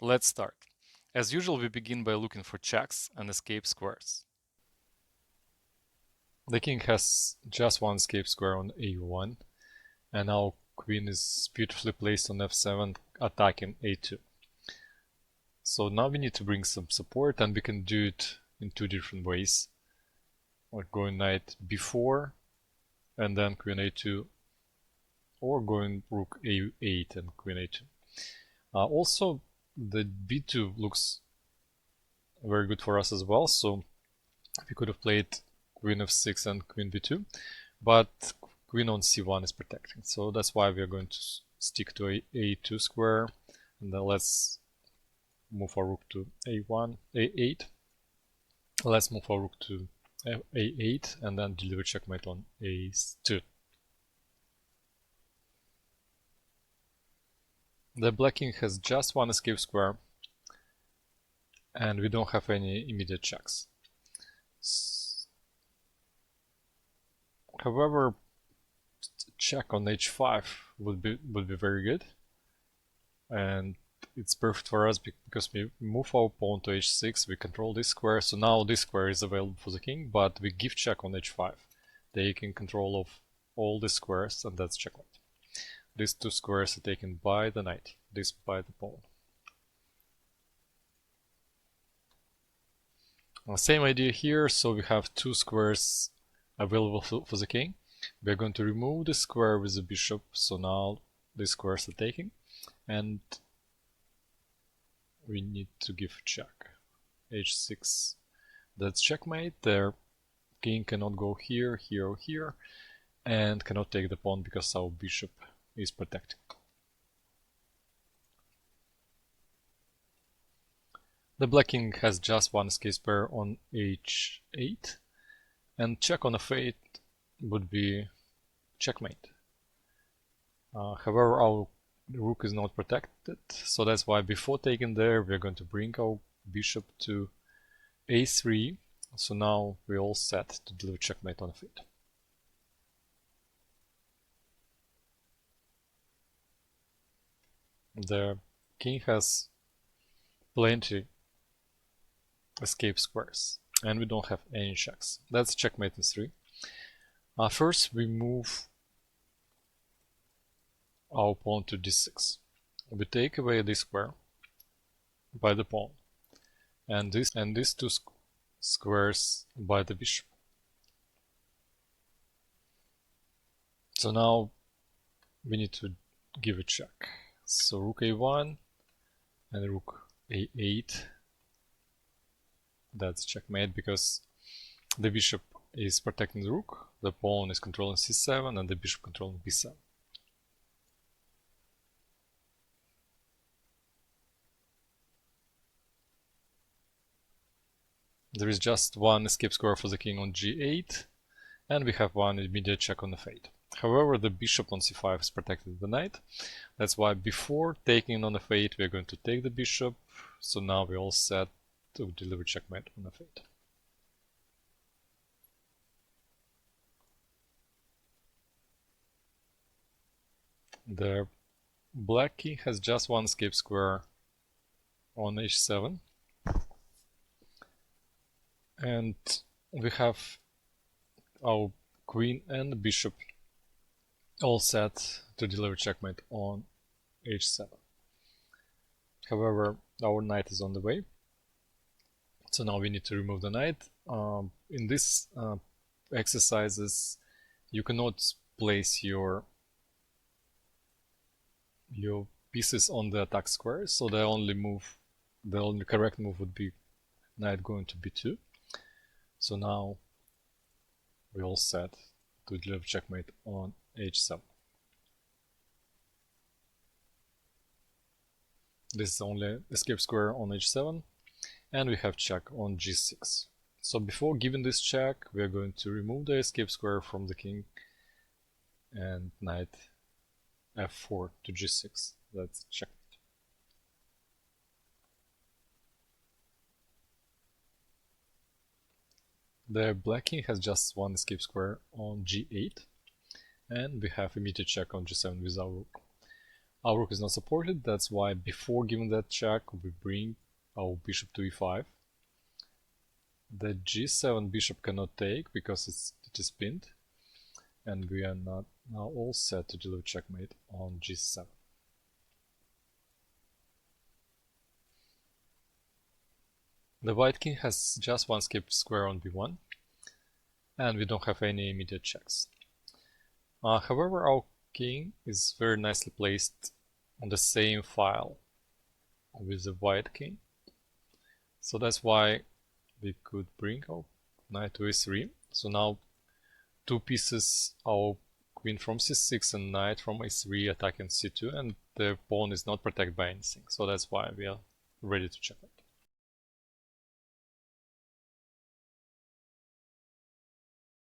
Let's start. As usual, we begin by looking for checks and escape squares. The king has just one escape square on a1, and our queen is beautifully placed on f7, attacking a2. So now we need to bring some support, and we can do it in two different ways. Like going knight b4 and then queen a2, or going rook a8 and queen a2. Also, the b2 looks very good for us as well, so we could have played queen f6 and queen b2, but queen on c1 is protecting, so that's why we are going to stick to a2 square, and then let's move our rook to a1, a8. Let's move our rook to a8 and then deliver checkmate on a2. The black king has just one escape square, and we don't have any immediate checks. However, check on h5 would be very good, and it's perfect for us because we move our pawn to h6, we control this square, so now this square is available for the king, but we give check on h5, taking control of all the squares, and that's checkmate. These two squares are taken by the knight, this by the pawn. Same idea here, so we have two squares available for the king. We're going to remove the square with the bishop, so now these squares are taken, and we need to give check. h6, that's checkmate. Their king cannot go here, here, or here, and cannot take the pawn because our bishop is protecting. The black king has just one escape square on h8, and check on f8 would be checkmate. However, our rook is not protected, so that's why before taking there, we're going to bring our bishop to a3. So now we're all set to deliver checkmate on f8. The king has plenty escape squares, and we don't have any checks. That's checkmate in 3. First, we move our pawn to d6. We take away this square by the pawn, and these two squares by the bishop. So now we need to give a check. So rook a1 and rook a8. That's checkmate because the bishop is protecting the rook, the pawn is controlling c7, and the bishop controlling b7. There is just one escape square for the king on g8, and we have one immediate check on f8. However, the bishop on c5 is protecting the knight. That's why before taking on f8, we're going to take the bishop. So now we're all set to deliver checkmate on f8. The black king has just one escape square on h7, and we have our queen and the bishop all set to deliver checkmate on h7. However, our knight is on the way, so now we need to remove the knight. In this exercises, you cannot place your pieces on the attack square, so the only correct move would be knight going to b2. So now we're all set to deliver checkmate on h7. This is the only escape square on h7, and we have check on g6. So before giving this check, we are going to remove the escape square from the king and knight f4 to g6. That's checkmate. The black king has just one escape square on g8, and we have immediate check on g7 with our rook. Our rook is not supported, that's why before giving that check we bring our bishop to e5. The g7 bishop cannot take because it is pinned, and we are not now all set to deliver checkmate on g7. The white king has just one escape square on b1, and we don't have any immediate checks. However, our king is very nicely placed on the same file with the white king, so that's why we could bring our knight to a3. So now two pieces, our queen from c6 and knight from a3 attacking c2, and the pawn is not protected by anything, so that's why we are ready to check it.